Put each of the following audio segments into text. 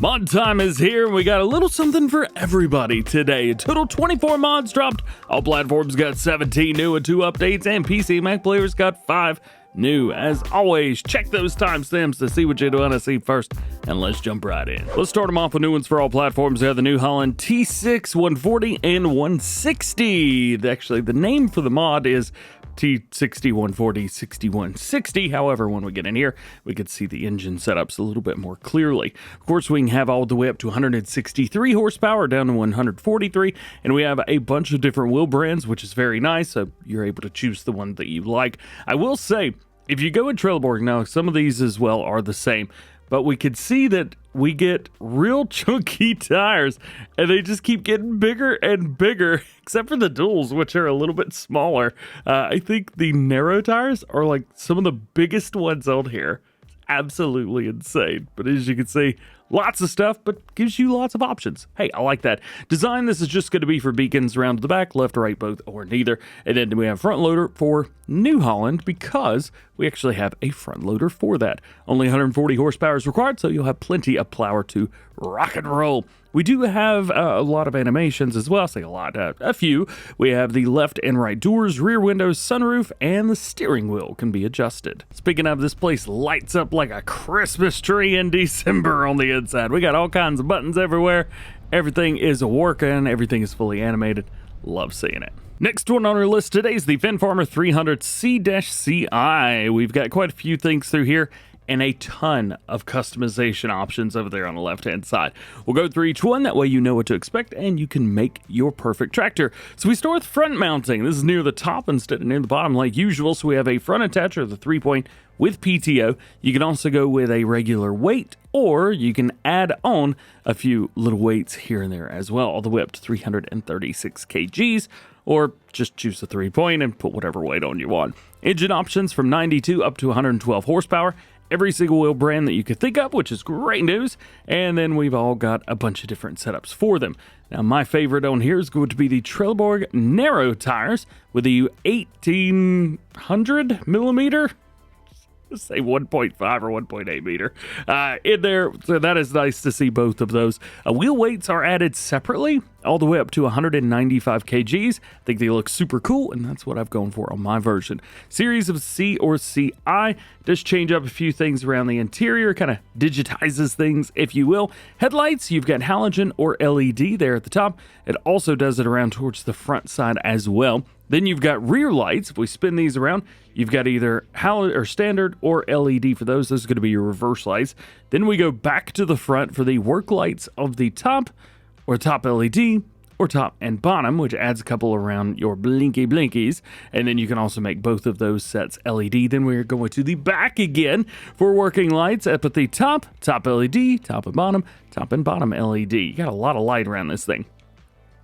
Mod time is here, and we got a little something for everybody today. A total 24 mods dropped. All platforms got 17 new and 2 updates, and PC and Mac players got 5 new. As always, check those timestamps to see what you want to see first, and let's jump right in. Let's start them off with new ones for all platforms. We have the new Holland T6140 and 160. Actually, the name for the mod is T6140 6160. However, when we get in here, we can see the engine setups a little bit more clearly. Of course, we can have all the way up to 163 horsepower down to 143, and we have a bunch of different wheel brands, which is very nice, so you're able to choose the one that you like. I will say, if you go in Trelleborg, now some of these as well are the same, but we could see that we get real chunky tires, and they just keep getting bigger and bigger, except for the duals, which are a little bit smaller. I think the narrow tires are like some of the biggest ones out here. Absolutely insane. But as you can see, lots of stuff, but gives you lots of options. Hey, I like that. Design, this is just going to be for beacons around to the back, left, right, both, or neither. And then we have front loader for New Holland, because we actually have a front loader for that. Only 140 horsepower is required, so you'll have plenty of power to rock and roll. We do have a lot of animations as well. I say a lot, a few. We have the left and right doors, rear windows, sunroof, and the steering wheel can be adjusted. Speaking of, this place lights up like a Christmas tree in December on the inside. We got all kinds of buttons everywhere. Everything is working. Everything is fully animated. Love seeing it. Next one on our list today is the Fendt Farmer 300C-CI. We've got quite a few things through here, and a ton of customization options over there on the left-hand side. We'll go through each one, that way you know what to expect and you can make your perfect tractor. So we start with front mounting. This is near the top instead of near the bottom like usual. So we have a front attacher, the 3-point with PTO. You can also go with a regular weight, or you can add on a few little weights here and there as well, all the way up to 336 kgs, or just choose the 3-point and put whatever weight on you want. Engine options from 92 up to 112 horsepower. Every single wheel brand that you could think of, which is great news. And then we've all got a bunch of different setups for them. Now, my favorite on here is going to be the Trelleborg narrow tires with the 1800 millimeter. Let's say 1.5 or 1.8 meter in there. So that is nice to see both of those. Wheel weights are added separately, all the way up to 195 kgs. I think they look super cool, and that's what I've gone for on my version. Series of C or CI does change up a few things around the interior, kind of digitizes things, if you will. Headlights, you've got halogen or LED there at the top. It also does it around towards the front side as well. Then you've got rear lights. If we spin these around, you've got either halogen or standard or LED for those. Those are going to be your reverse lights. Then we go back to the front for the work lights of the top, or top LED, or top and bottom, which adds a couple around your blinkies. And then you can also make both of those sets LED. Then we're going to the back again for working lights. Up at the top LED, top and bottom LED. You got a lot of light around this thing.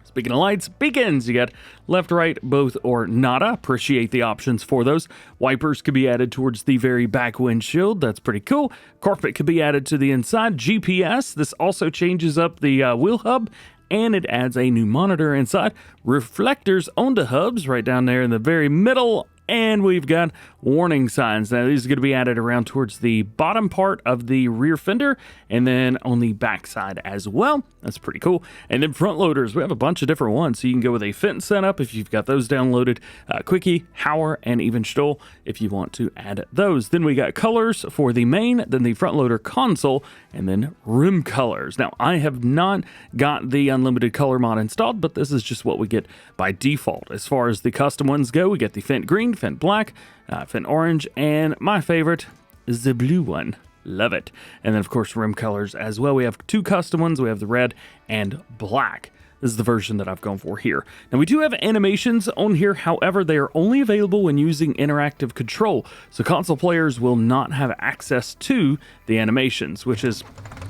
Speaking of lights, beacons, you got left, right, both, or nada. Appreciate the options for those. Wipers could be added towards the very back windshield. That's pretty cool. Carpet could be added to the inside. GPS, this also changes up the wheel hub, and it adds a new monitor inside. Reflectors on the hubs right down there in the very middle. And we've got warning signs. Now, these are going to be added around towards the bottom part of the rear fender and then on the back side as well. That's pretty cool. And then front loaders, we have a bunch of different ones. So you can go with a Fendt setup if you've got those downloaded, Quickie, Hauer, and even Stoll if you want to add those. Then we got colors for the main, then the front loader console, and then rim colors. Now, I have not got the unlimited color mod installed, but this is just what we get by default. As far as the custom ones go, we get the Fendt green, Fendt black, Fendt orange, and my favorite is the blue one. Love it. And then, of course, rim colors as well. We have 2 custom ones. We have the red and black. This is the version that I've gone for here. Now, we do have animations on here. However, they are only available when using interactive control. So console players will not have access to the animations, which is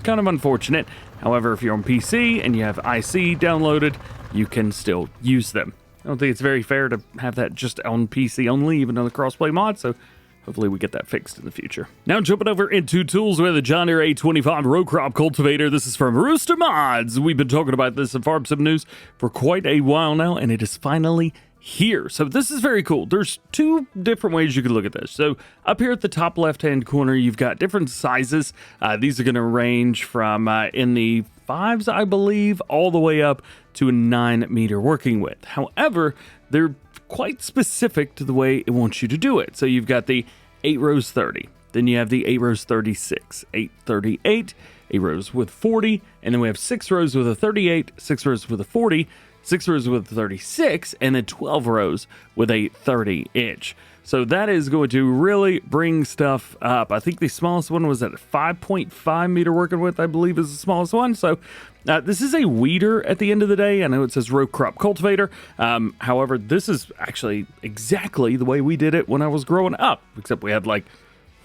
kind of unfortunate. However, if you're on PC and you have IC downloaded, you can still use them. I don't think it's very fair to have that just on PC only, even on the crossplay mod, so hopefully we get that fixed in the future. Now jumping over into tools, we have the John Deere 825 row crop cultivator. This is from Rooster Mods. We've been talking about this in Farm Sim News for quite a while now, and it is finally here. So this is very cool. There's two different ways you could look at this. So up here at the top left-hand corner, you've got different sizes. These are going to range from in the 5s, I believe, all the way up to a 9-meter working width. However, they're quite specific to the way it wants you to do it. So you've got the 8 rows 30. Then you have the 8 rows 36, 8 38, 8 rows with 40, and then we have 6 rows with a 38, 6 rows with a 40, 6 rows with a 36, and then 12 rows with a 30-inch. So that is going to really bring stuff up. I think the smallest one was at 5.5 meter working width, I believe is the smallest one. So this is a weeder at the end of the day. I know it says row crop cultivator. However, this is actually exactly the way we did it when I was growing up, except we had like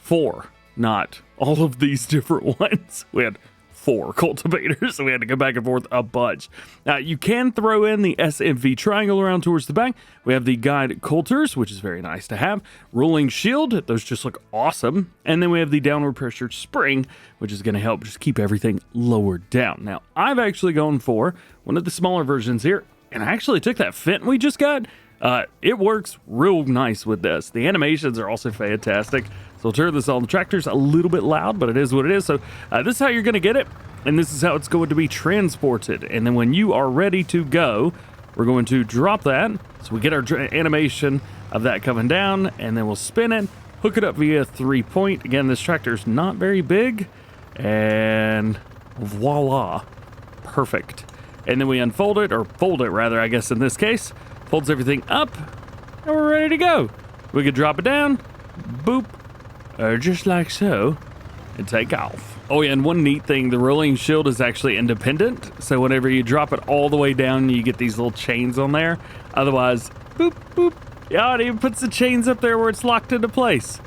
4, not all of these different ones. We had 4 cultivators, so we had to go back and forth a bunch. You can throw in the SMV triangle around towards the back. We have the guide coulters, which is very nice to have. Rolling shield, those just look awesome. And then we have the downward pressure spring, which is going to help just keep everything lowered down. Now, I've actually gone for one of the smaller versions here, and I actually took that Fendt we just got. It works real nice with this. The animations are also fantastic. So I'll turn this on. The tractor's a little bit loud, but it is what it is. So this is how you're going to get it, and this is how it's going to be transported. And then when you are ready to go, we're going to drop that. So we get our animation of that coming down, and then we'll spin it, hook it up via 3-point. Again, this tractor's not very big, and voila, perfect. And then we unfold it, or fold it rather, I guess in this case. Folds everything up, and we're ready to go. We could drop it down, boop, just like so, and take off. Oh yeah, and one neat thing, the rolling shield is actually independent, so whenever you drop it all the way down, you get these little chains on there. Otherwise, boop, boop. Yeah, it even puts the chains up there where it's locked into place.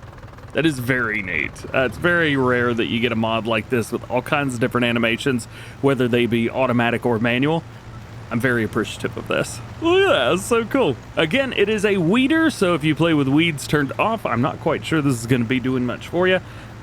That is very neat. It's very rare that you get a mod like this with all kinds of different animations, whether they be automatic or manual. I'm very appreciative of this. Look at that, it's so cool. Again, it is a weeder, so if you play with weeds turned off, I'm not quite sure this is going to be doing much for you.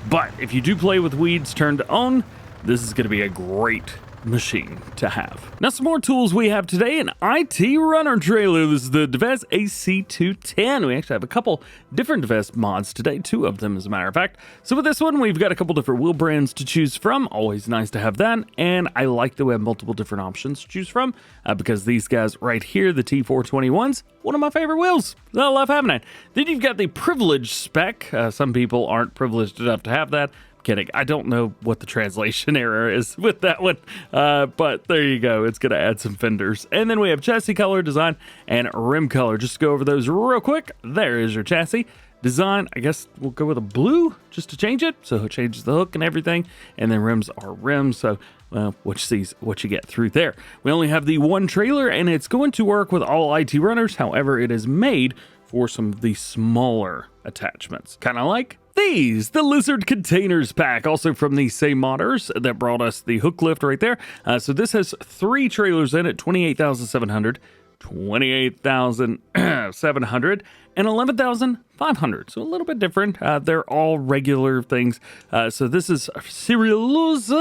But if you do play with weeds turned on, this is going to be a great machine to have. Now, some more tools we have today, an ITRunner trailer. This is the Devès AC210. We actually have a couple different Devès mods today, 2 of them as a matter of fact. So with this one, we've got a couple different wheel brands to choose from. Always nice to have that, and I like that we have multiple different options to choose from because these guys right here, the T421s, one of my favorite wheels. I love having it. Then you've got the privileged spec. Some people aren't privileged enough to have that. Kidding. I don't know what the translation error is with that one, but there you go. It's going to add some fenders. And then we have chassis color, design, and rim color. Just to go over those real quick. There is your chassis. Design, I guess we'll go with a blue just to change it. So it changes the hook and everything. And then rims are rims. So, well, what you see is what you get through there. We only have the one trailer, and it's going to work with all ITrunners. However, it is made for some of the smaller attachments. Kind of like these, the Lizard Containers pack, also from the same modders that brought us the hook lift right there. So this has 3 trailers in it, 28,700, 28,700, and 11,500. So a little bit different. They're all regular things. So this is cellulose.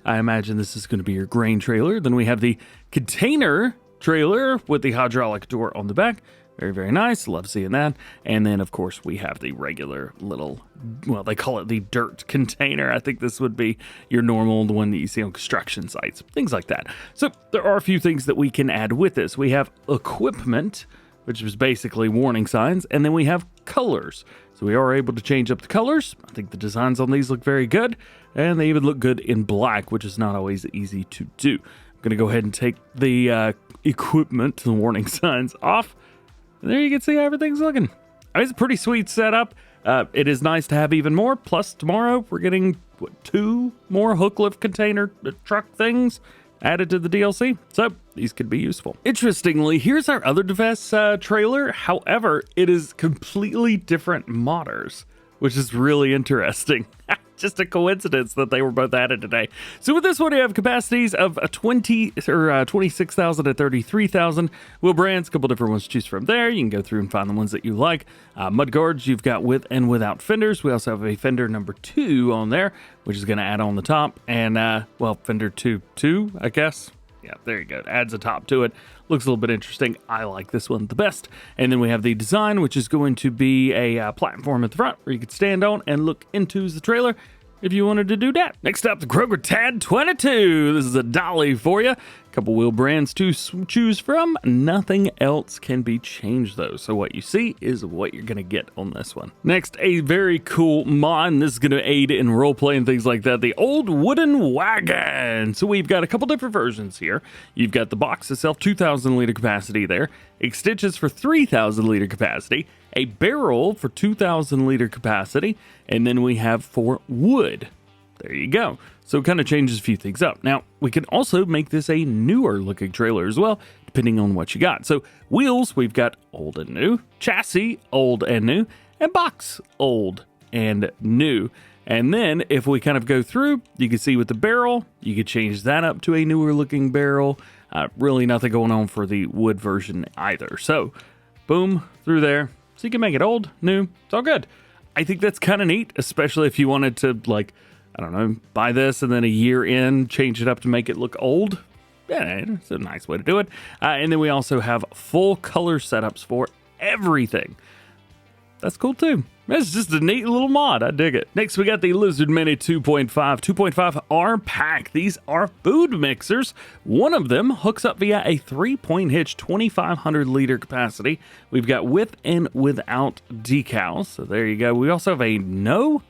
I imagine this is going to be your grain trailer. Then we have the container trailer with the hydraulic door on the back. Very, very nice. Love seeing that. And then, of course, we have the regular little, well, they call it the dirt container. I think this would be your normal, the one that you see on construction sites, things like that. So there are a few things that we can add with this. We have equipment, which is basically warning signs, and then we have colors. So we are able to change up the colors. I think the designs on these look very good, and they even look good in black, which is not always easy to do. I'm going to go ahead and take the equipment, the warning signs off. And there you can see how everything's looking. It's a pretty sweet setup. It is nice to have even more. Plus, tomorrow we're getting 2 more hook lift container truck things added to the DLC. So these could be useful. Interestingly, here's our other Devès trailer. However, it is completely different modders, which is really interesting. Just a coincidence that they were both added today. So with this one, you have capacities of 26,000 to 33,000. Wheel brands, a couple different ones to choose from there. You can go through and find the ones that you like. Mud guards, you've got with and without fenders. We also have a fender number 2 on there, which is going to add on the top. And, well, fender 2, I guess. Yeah, there you go. It adds a top to it. Looks a little bit interesting. I like this one the best. And then we have the design, which is going to be a platform at the front where you could stand on and look into the trailer if you wanted to do that. Next up, the Kroeger TAD 22. This is a dolly for you. A couple wheel brands to choose from. Nothing else can be changed though. So what you see is what you're gonna get on this one. Next, a very cool mod. This is gonna aid in role play and things like that. The old Wooden Wagon. So we've got a couple different versions here. You've got the box itself, 2,000 liter capacity there. Extensions for 3,000 liter capacity. A barrel for 2,000 liter capacity. And then we have for wood. There you go. So it kind of changes a few things up. Now, we can also make this a newer looking trailer as well, depending on what you got. So wheels, we've got old and new, chassis, old and new, and box, old and new. And then if we kind of go through, you can see with the barrel, you could change that up to a newer looking barrel. Really nothing going on for the wood version either. So boom, through there. So you can make it old, new, it's all good. I think that's kind of neat, especially if you wanted to, like, I don't know, buy this and then a year in, change it up to make it look old. Yeah, it's a nice way to do it. And then we also have full color setups for everything. That's cool too. That's just a neat little mod. I dig it. Next, we got the Lizard Mini 2.5 R pack. These are food mixers. One of them hooks up via a 3-point hitch, 2,500 liter capacity. We've got with and without decals. So there you go. We also have a no.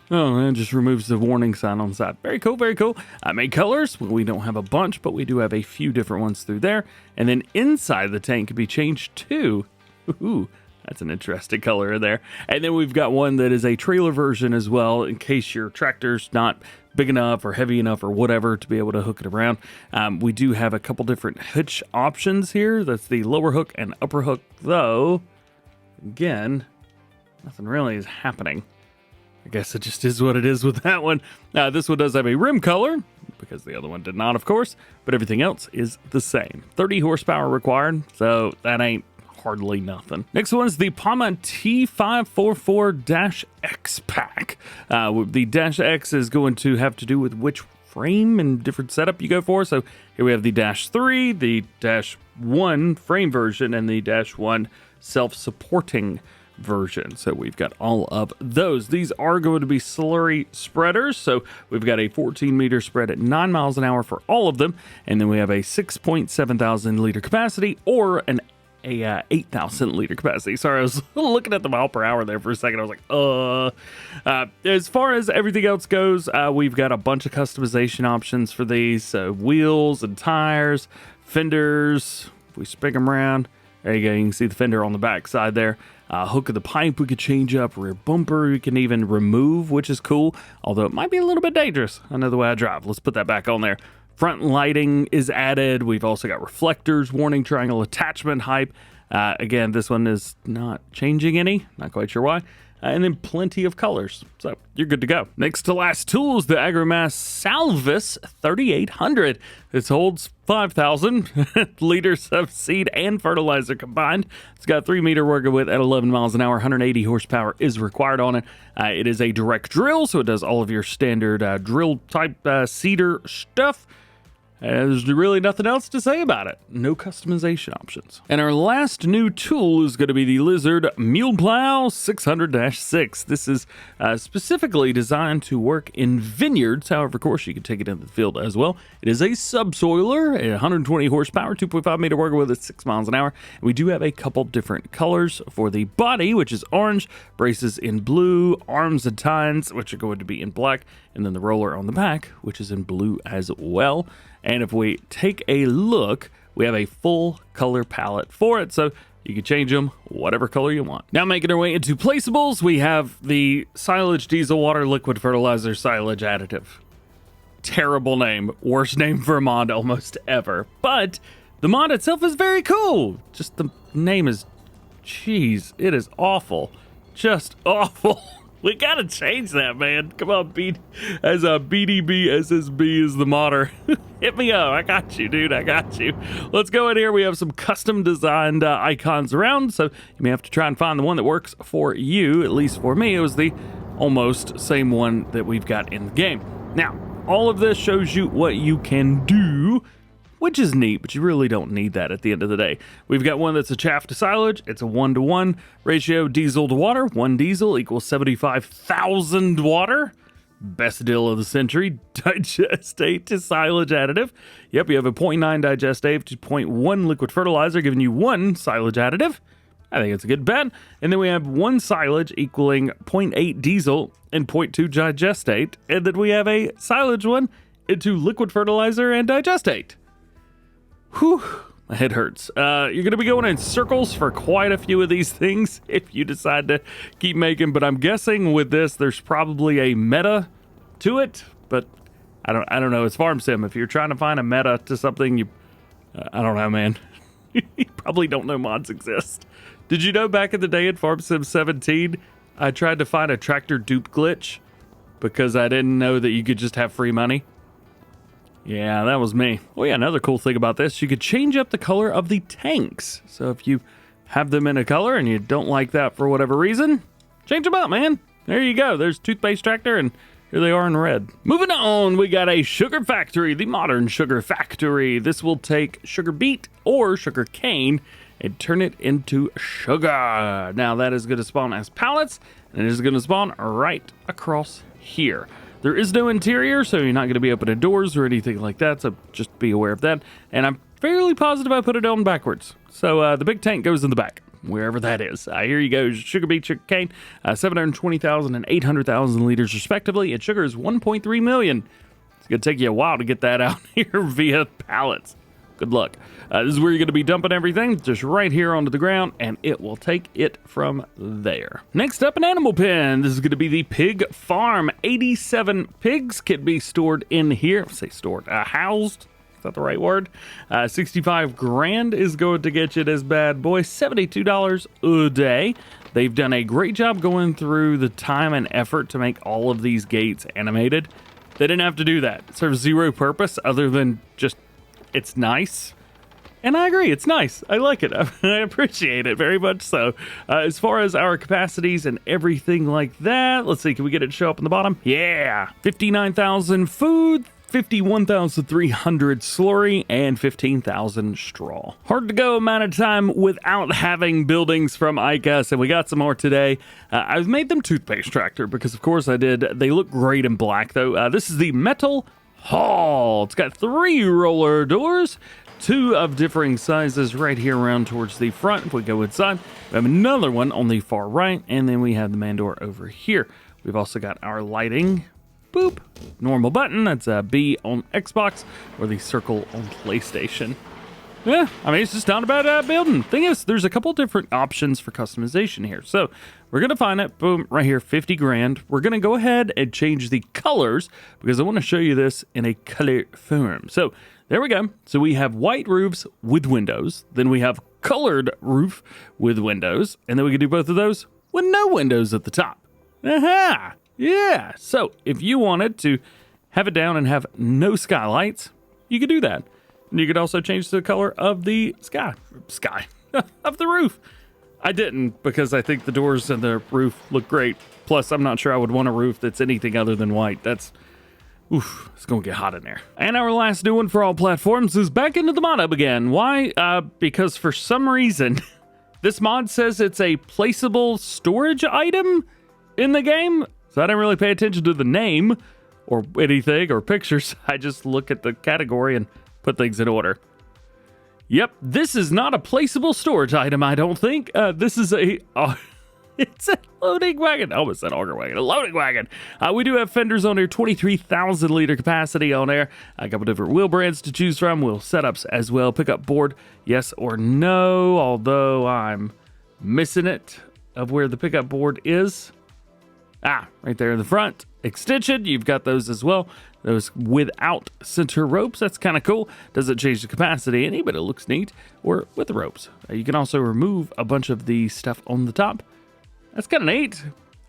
Oh, and it just removes the warning sign on the side. Very cool, very cool. Main colors, we don't have a bunch, but we do have a few different ones through there. And then inside the tank can be changed to, ooh, that's an interesting color in there. And then we've got one that is a trailer version as well, in case your tractor's not big enough or heavy enough or whatever to be able to hook it around. We do have a couple different hitch options here. That's the lower hook and upper hook, though. Again, nothing really is happening. I guess it just is what it is with that one. This one does have a rim color, because the other one did not, of course, but everything else is the same. 30 horsepower required, so that ain't hardly nothing. Next one's the Pomot T544-X pack. The Dash X is going to have to do with which frame and different setup you go for. So here we have the Dash 3, the Dash 1 frame version, and the Dash 1 self-supporting version. So we've got all of those. These are going to be slurry spreaders. So we've got a 14 meter spread at 9 miles an hour for all of them. And then we have a 6.7 thousand liter capacity or a 8,000 liter capacity. Sorry, I was looking at the mile per hour there for a second. I was like, as far as everything else goes, we've got a bunch of customization options for these. So wheels and tires, fenders. If we spin them around, there you go. You can see the fender on the back side there. Hook of the pipe we could change up. Rear bumper we can even remove, which is cool. Although it might be a little bit dangerous. I know the way I drive. Let's put that back on there. Front lighting is added. We've also got reflectors, warning triangle attachment hype. Again, this one is not changing any. Not quite sure why. And then plenty of colors. So you're good to go. Next to last tool is the AgroMasz Salvis 3800. This holds 5,000 liters of seed and fertilizer combined. It's got 3 meter working width at 11 miles an hour. 180 horsepower is required on it. It is a direct drill, so it does all of your standard drill type seeder stuff. There's really nothing else to say about it. No customization options. And our last new tool is going to be the Lizard Mulleplow 600-6. This is specifically designed to work in vineyards. However, of course, you can take it into the field as well. It is a subsoiler, 120 horsepower, 2.5 meter working width at 6 miles an hour. And we do have a couple different colors for the body, which is orange, braces in blue, arms and tines, which are going to be in black, and then the roller on the back, which is in blue as well. And if we take a look, we have a full color palette for it. So you can change them whatever color you want. Now making our way into placeables, we have the Silage Diesel Water Liquid Fertilizer Silage Additive. Terrible name. Worst name for a mod almost ever. But the mod itself is very cool. Just the name is, jeez, it is awful. Just awful. We gotta change that, man. Come on, as a BDB SSB is the modder. Hit me up. I got you, dude. I got you. Let's go in here. We have some custom designed icons around, so you may have to try and find the one that works for you. At least for me, it was the almost same one that we've got in the game. Now, all of this shows you what you can do which is neat, but you really don't need that at the end of the day. We've got one that's a chaff to silage. It's a 1-to-1 ratio, diesel to water. 1 diesel equals 75,000 water. Best deal of the century. Digestate to silage additive. Yep, you have a 0.9 digestate to 0.1 liquid fertilizer, giving you 1 silage additive. I think it's a good bet. And then we have 1 silage equaling 0.8 diesel and 0.2 digestate. And then we have a silage one into liquid fertilizer and digestate. Whew, my head hurts. You're going to be going in circles for quite a few of these things if you decide to keep making, but I'm guessing with this, there's probably a meta to it, but I don't know. It's Farm Sim. If you're trying to find a meta to something, I don't know, man. You probably don't know mods exist. Did you know back in the day in Farm Sim 17, I tried to find a tractor dupe glitch because I didn't know that you could just have free money? Yeah, that was me. Oh yeah, another cool thing about this, you could change up the color of the tanks. So if you have them in a color and you don't like that for whatever reason, change them up, man. There you go. There's toothpaste tractor, and here they are in red. Moving on, we got a sugar factory, the modern sugar factory. This will take sugar beet or sugar cane and turn it into sugar. Now that is going to spawn as pallets, and it is going to spawn right across here. There is no interior, so you're not going to be opening doors or anything like that, so just be aware of that. And I'm fairly positive I put it on backwards. So the big tank goes in the back, wherever that is. Here you go, sugar beet, sugar cane, 720,000 and 800,000 liters respectively, and sugar is 1.3 million. It's going to take you a while to get that out here via pallets. Good luck. This is where you're going to be dumping everything, just right here onto the ground, and it will take it from there. Next up, an animal pen. This is going to be the pig farm. 87 pigs can be stored in here. Say stored, housed. Is that the right word? 65 grand is going to get you this bad boy. $72 a day. They've done a great job going through the time and effort to make all of these gates animated. They didn't have to do that. It serves zero purpose other than just it's nice. And I agree, it's nice. I like it. I appreciate it very much so. As far as our capacities and everything like that, let's see, can we get it to show up in the bottom? Yeah, 59,000 food, 51,300 slurry, and 15,000 straw. Hard to go amount of time without having buildings from ICAS, and we got some more today. I've made them toothpaste tractor because, of course, I did. They look great in black, though. This is the metal haul. It's got 3 roller doors, 2 of differing sizes right here around towards the front. If we go inside, we have another one on the far right, and then we have the man door over here. We've also got our lighting. Boop. Normal button. That's a B on Xbox or the circle on PlayStation. Yeah, I mean, it's just not a bad building. Thing is, there's a couple different options for customization here. So we're going to find it, boom, right here, 50 grand. We're going to go ahead and change the colors because I want to show you this in a color form. So there we go. So we have white roofs with windows. Then we have colored roof with windows. And then we can do both of those with no windows at the top. Aha! Yeah. So if you wanted to have it down and have no skylights, you could do that. And you could also change the color of the sky of the roof. I didn't because I think the doors and the roof look great. Plus, I'm not sure I would want a roof that's anything other than white. Oof, it's going to get hot in there. And our last new one for all platforms is back into the mod hub again. Why? Because for some reason, this mod says it's a placeable storage item in the game. So I didn't really pay attention to the name or anything or pictures. I just look at the category and put things in order. Yep, this is not a placeable storage item, I don't think. This is it's a loading wagon. I almost said auger wagon. A loading wagon. We do have fenders on there, 23,000 liter capacity on there. A couple different wheel brands to choose from. Wheel setups as well. Pickup board, yes or no, although I'm missing it of where the pickup board is. Right there in the front. Extension, you've got those as well. Those without center ropes, that's kind of cool. Doesn't change the capacity any, but it looks neat. Or with the ropes. You can also remove a bunch of the stuff on the top. That's kind of neat.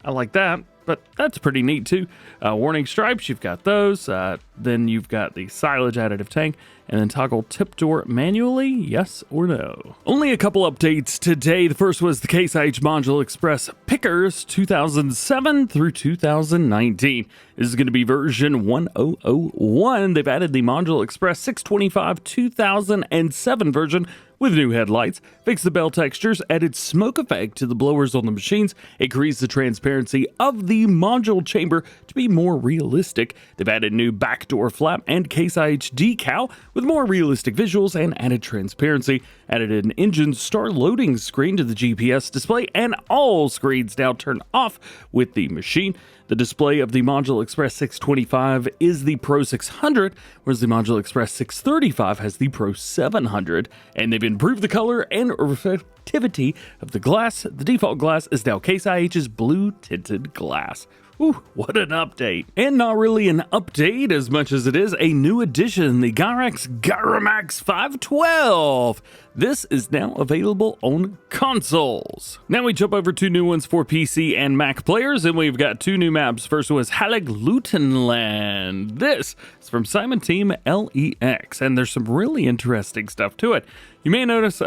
I like that, but that's pretty neat too. Warning stripes, you've got those. Then you've got the silage additive tank, and then toggle tip door manually, yes or no. Only a couple updates today. The first was the Case IH Module Express Pickers 2007 through 2019. This is going to be version 1001. They've added the Module Express 625 2007 version with new headlights, fixed the bell textures, added smoke effect to the blowers on the machines, increased the transparency of the module chamber to be more realistic. They've added new backdoor flap and Case IH decal with more realistic visuals and added transparency, added an engine start loading screen to the GPS display, and all screens now turn off with the machine. The display of the Module Express 625 is the Pro 600, whereas the Module Express 635 has the Pro 700, and they've improved the color and reflectivity of the glass. The default glass is now Case IH's blue tinted glass. Ooh, what an update. And not really an update as much as it is a new addition, the Gyrax Gyramax 512. This is now available on consoles. Now we jump over to new ones for PC and Mac players, and we've got two new maps. First was Hallig Luettenland. This is from Simon Team LEX, and there's some really interesting stuff to it. You may notice,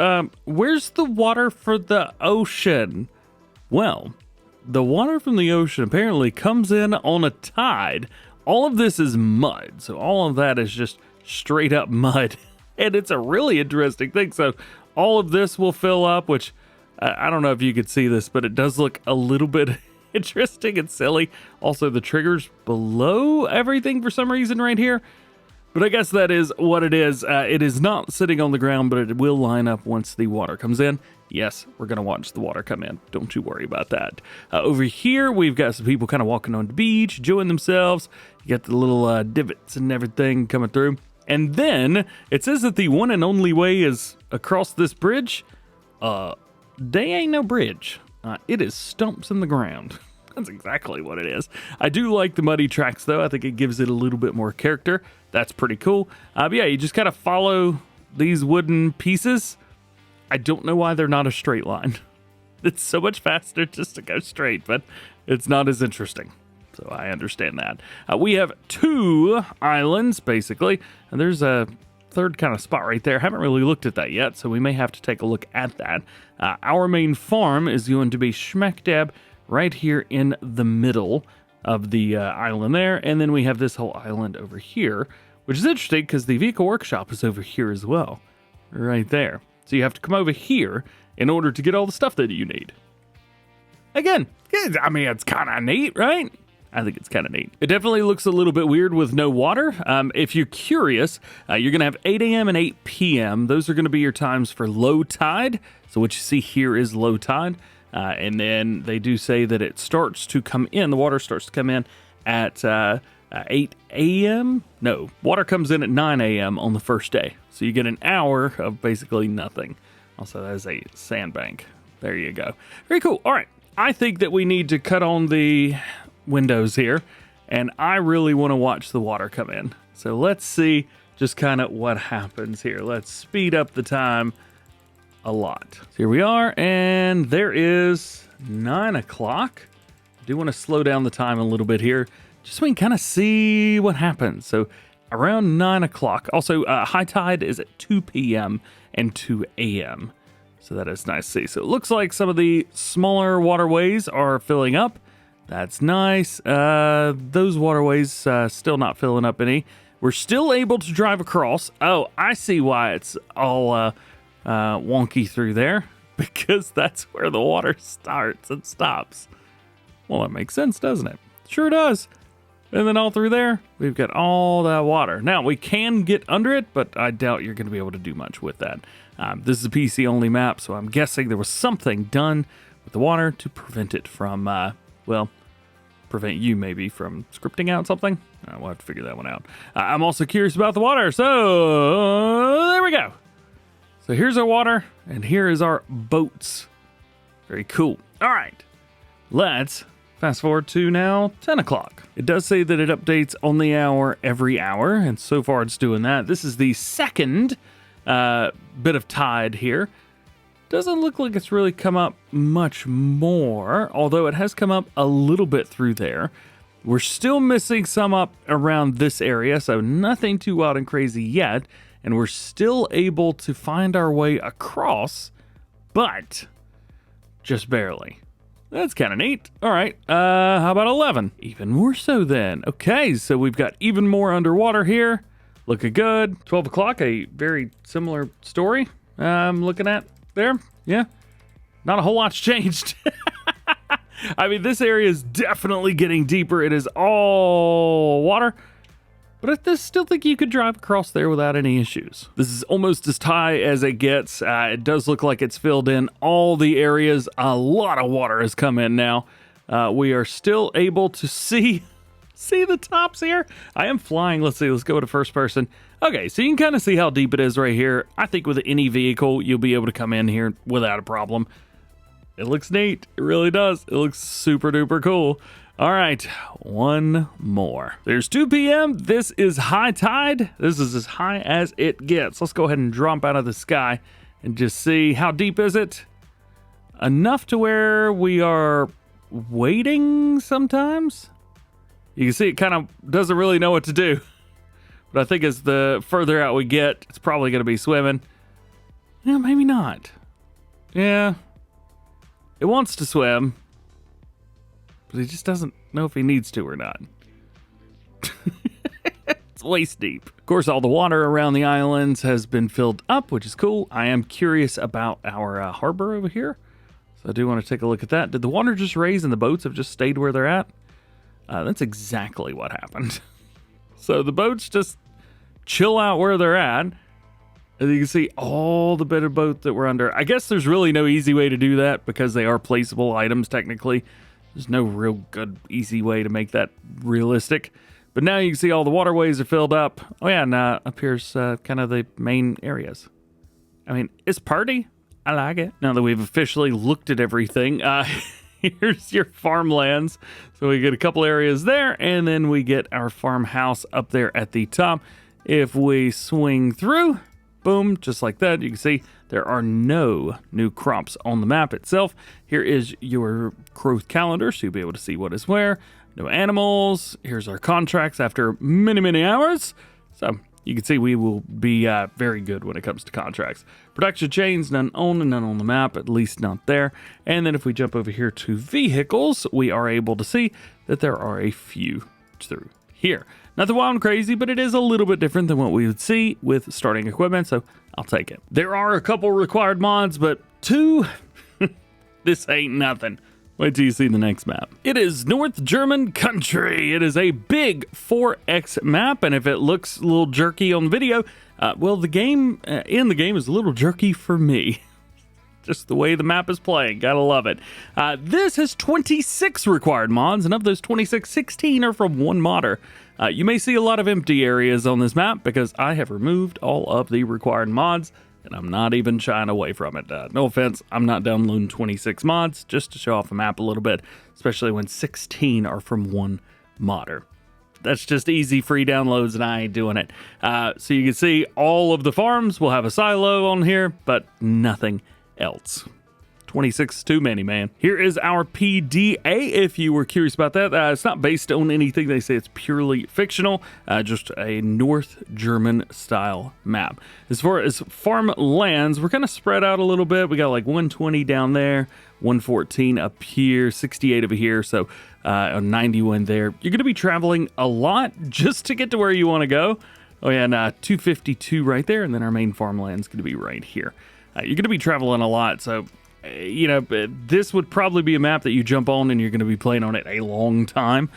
where's the water for the ocean? Well, the water from the ocean apparently comes in on a tide. All of this is mud, so all of that is just straight up mud. And it's a really interesting thing. So all of this will fill up, which I don't know if you could see this, but it does look a little bit interesting and silly. Also, the triggers below everything for some reason right here. But I guess that is what it is. It is not sitting on the ground, but it will line up once the water comes in. Yes, we're going to watch the water come in. Don't you worry about that. Over here, we've got some people kind of walking on the beach, enjoying themselves. You got the little divots and everything coming through. And then it says that the one and only way is across this bridge. They ain't no bridge. It is stumps in the ground. That's exactly what it is. I do like the muddy tracks, though. I think it gives it a little bit more character. That's pretty cool. But yeah, you just kind of follow these wooden pieces. I don't know why they're not a straight line. It's so much faster just to go straight, but it's not as interesting. So I understand that. We have two islands, basically. And there's a third kind of spot right there. Haven't really looked at that yet, so we may have to take a look at that. Our main farm is going to be smack dab right here in the middle of the island there. And then we have this whole island over here, which is interesting because the vehicle workshop is over here as well. Right there. So you have to come over here in order to get all the stuff that you need. Again, I mean, it's kind of neat, right? I think it's kind of neat. It definitely looks a little bit weird with no water. If you're curious, you're going to have 8 a.m. and 8 p.m. Those are going to be your times for low tide. So what you see here is low tide. And then they do say that it starts to come in. The water starts to come in at 8 a.m. No, water comes in at 9 a.m. on the first day. So you get an hour of basically nothing. Also, that is a sandbank. There you go. Very cool. All right. I think that we need to cut on the windows here, and I really want to watch the water come in. So let's see just kind of what happens here. Let's speed up the time a lot. So here we are, and there is 9 o'clock. I do want to slow down the time a little bit here, just so we can kind of see what happens. So around 9 o'clock. Also, high tide is at 2 p.m. and 2 a.m. So that is nice to see. So it looks like some of the smaller waterways are filling up. That's nice. Those waterways still not filling up any. We're still able to drive across. Oh, I see why it's all wonky through there. Because that's where the water starts and stops. Well, that makes sense, doesn't it? Sure does. And then all through there, we've got all that water. Now, we can get under it, but I doubt you're going to be able to do much with that. This is a PC-only map, so I'm guessing there was something done with the water to prevent it from, prevent you maybe from scripting out something. We'll have to figure that one out. I'm also curious about the water, so there we go. So here's our water, and here is our boats. Very cool. All right, let's fast forward to now 10 o'clock. It does say that it updates on the hour every hour, and so far it's doing that. This is the second bit of tide here. Doesn't look like it's really come up much more, although it has come up a little bit through there. We're still missing some up around this area, so nothing too wild and crazy yet. And we're still able to find our way across, but just barely. That's kind of neat. All right, how about 11? Even more so then. Okay, so we've got even more underwater here. Looking good. 12 o'clock, a very similar story I'm looking at there. Yeah, not a whole lot's changed. I mean, this area is definitely getting deeper. It is all water, but I still think you could drive across there without any issues. This is almost as high as it gets. It does look like it's filled in all the areas. A lot of water has come in now. We are still able to see the tops here. I am flying. Let's see. Let's go to first person. Okay, so you can kind of see how deep it is right here. I think with any vehicle, you'll be able to come in here without a problem. It looks neat. It really does. It looks super duper cool. All right, one more. There's 2 p.m. This is high tide. This is as high as it gets. Let's go ahead and drop out of the sky and just see how deep is it. Enough to where we are waiting sometimes. You can see it kind of doesn't really know what to do. But I think as the further out we get, it's probably going to be swimming. Yeah, maybe not. Yeah. It wants to swim, but he just doesn't know if he needs to or not. It's waist deep. Of course, all the water around the islands has been filled up, which is cool. I am curious about our harbor over here. So I do want to take a look at that. Did the water just raise and the boats have just stayed where they're at? That's exactly what happened. So the boats just chill out where they're at. As you can see, all the bit of boat that we're under. I guess there's really no easy way to do that because they are placeable items technically. There's no real good, easy way to make that realistic. But now you can see all the waterways are filled up. Oh yeah, and up here's kind of the main areas. I mean, it's party. I like it. Now that we've officially looked at everything, here's your farmlands. So we get a couple areas there, and then we get our farmhouse up there at the top. If we swing through, boom, just like that, you can see there are no new crops on the map itself. Here is your growth calendar, so you'll be able to see what is where. No animals. Here's our contracts after many, many hours. So you can see we will be very good when it comes to contracts. Production chains, none on and none on the map, at least not there. And then if we jump over here to vehicles, we are able to see that there are a few through here. Nothing wild and crazy, but it is a little bit different than what we would see with starting equipment, so I'll take it. There are a couple required mods, but 2, this ain't nothing. Wait till you see the next map. It is North German country. It is a big 4X map, and if it looks a little jerky on video, well, the game in the game is a little jerky for me. Just the way the map is playing. Gotta love it. This has 26 required mods, and of those 26, 16 are from one modder. You may see a lot of empty areas on this map because I have removed all of the required mods, and I'm not even shying away from it. No offense, I'm not downloading 26 mods just to show off the map a little bit, especially when 16 are from one modder. That's just easy free downloads, and I ain't doing it. So you can see all of the farms will have a silo on here, but nothing else. 26 too many, man. Here is our PDA, if you were curious about that. It's not based on anything. They say it's purely fictional, just a North German style map. As far as farm lands, we're kind of spread out a little bit. We got like 120 down there, 114 up here, 68 over here, so 91 there. You're going to be traveling a lot just to get to where you want to go. Oh yeah, and 252 right there, and then our main farmland's going to be right here. You're going to be traveling a lot, so you know, this would probably be a map that you jump on and you're going to be playing on it a long time.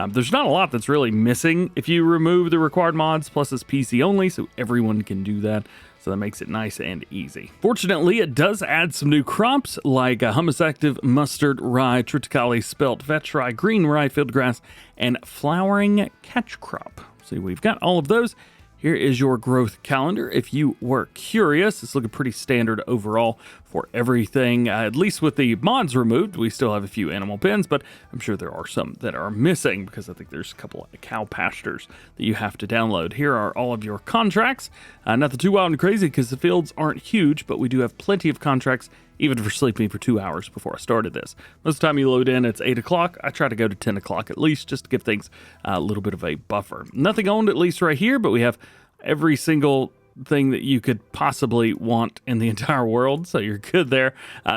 There's not a lot that's really missing if you remove the required mods, plus it's PC only, so everyone can do that. So that makes it nice and easy. Fortunately, it does add some new crops like hummus active, mustard, rye, triticale, spelt, vetch rye, green rye, field grass, and flowering catch crop. See, we've got all of those. Here is your growth calendar. If you were curious, it's looking pretty standard overall for everything. At least with the mods removed, we still have a few animal pens, but I'm sure there are some that are missing because I think there's a couple of cow pastures that you have to download. Here are all of your contracts. Nothing too wild and crazy because the fields aren't huge, but we do have plenty of contracts, even for sleeping for 2 hours before I started this. Most of the time you load in, it's 8 o'clock. I try to go to 10 o'clock at least, just to give things a little bit of a buffer. Nothing owned, at least right here, but we have every single thing that you could possibly want in the entire world, so you're good there.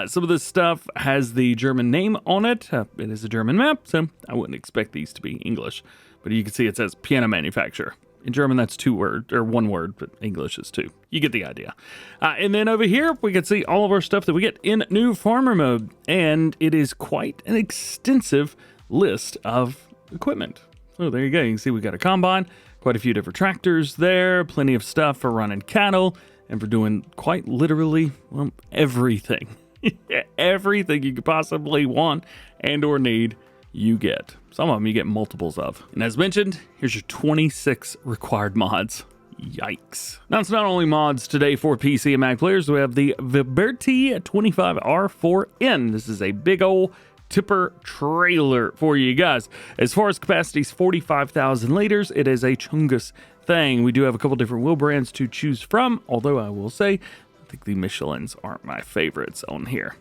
Some of this stuff has the German name on it. It is a German map, so I wouldn't expect these to be English, but you can see it says piano manufacturer. In German, that's 2 words, or 1 word, but English is 2. You get the idea. And then over here, we can see all of our stuff that we get in new farmer mode, and it is quite an extensive list of equipment. So there you go. You can see we got a combine, quite a few different tractors there, plenty of stuff for running cattle, and for doing quite literally, well, everything. Everything you could possibly want and or need, you get. Some of them you get multiples of. And as mentioned, here's your 26 required mods. Yikes. Now, it's not only mods today for PC and Mac players. We have the Viberti 25R4N. This is a big old tipper trailer for you guys. As far as capacity is 45,000 liters. It is a chungus thing. We do have a couple different wheel brands to choose from, although I will say, I think the Michelins aren't my favorites on here.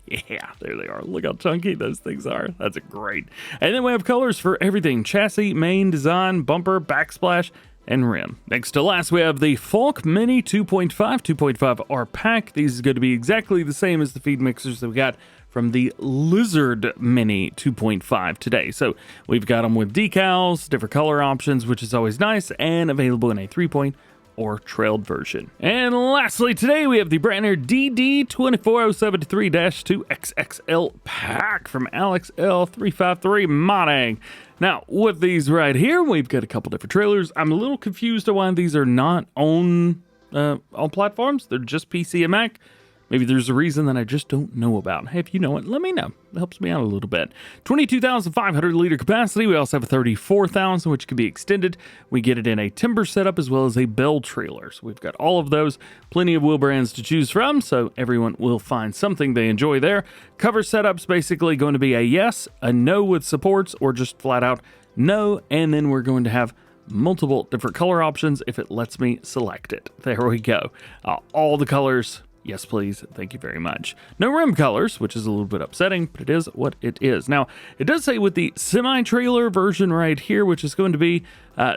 Yeah, there they are. Look how chunky those things are. That's great. And then we have colors for everything: chassis, main, design, bumper, backsplash, and rim. Next to last, we have the Falke Mini 2.5R pack. These is going to be exactly the same as the feed mixers that we got from the Lizard Mini 2.5 today. So we've got them with decals, different color options, which is always nice, and available in a 3-point or trailed version. And lastly, today we have the Brantner DD24073-2XXL pack from Alex L353 Modding. Now, with these right here, we've got a couple different trailers. I'm a little confused on why these are not on all platforms. They're just PC and Mac. Maybe there's a reason that I just don't know about. Hey, if you know it, let me know. It helps me out a little bit. 22,500 liter capacity. We also have a 34,000, which can be extended. We get it in a timber setup as well as a bell trailer. So we've got all of those. Plenty of wheel brands to choose from, so everyone will find something they enjoy there. Cover setup's basically going to be a yes, a no with supports, or just flat out no. And then we're going to have multiple different color options if it lets me select it. There we go. All the colors. Yes, please. Thank you very much. No rim colors, which is a little bit upsetting, but it is what it is. Now, it does say with the semi-trailer version right here, which is going to be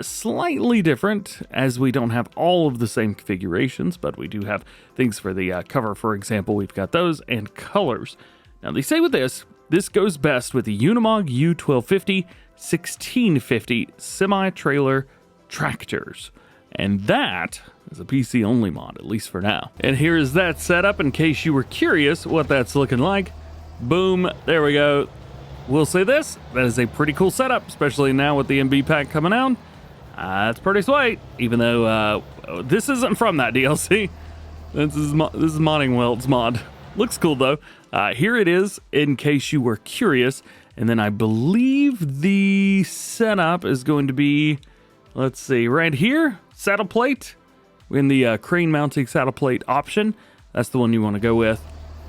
slightly different, as we don't have all of the same configurations, but we do have things for the cover, for example. We've got those and colors. Now, they say with this goes best with the Unimog U1250 1650 semi-trailer tractors. And that is a PC only mod, at least for now. And here is that setup in case you were curious what that's looking like. Boom, there we go. We'll say this, that is a pretty cool setup, especially now with the MB pack coming out. It's pretty sweet, even though this isn't from that DLC. This is Modding Welt's mod. Looks cool though. Here it is in case you were curious. And then I believe the setup is going to be, let's see, right here, saddle plate. In the crane mounting saddle plate option, that's the one you want to go with,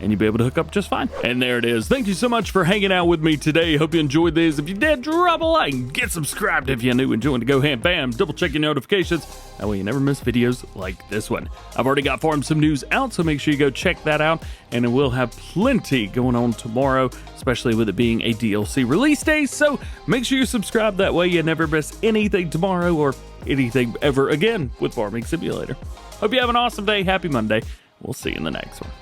and you'll be able to hook up just fine. And there it is. Thank you so much for hanging out with me today. Hope you enjoyed this. If you did, drop a like and get subscribed if you're new and join the DjGoHam fam. Double check your notifications. That way you never miss videos like this one. I've already got Farm Sim news out, so make sure you go check that out. And we'll have plenty going on tomorrow, especially with it being a DLC release day. So make sure you subscribe. That way you never miss anything tomorrow or anything ever again with Farming Simulator. Hope you have an awesome day. Happy Monday. We'll see you in the next one.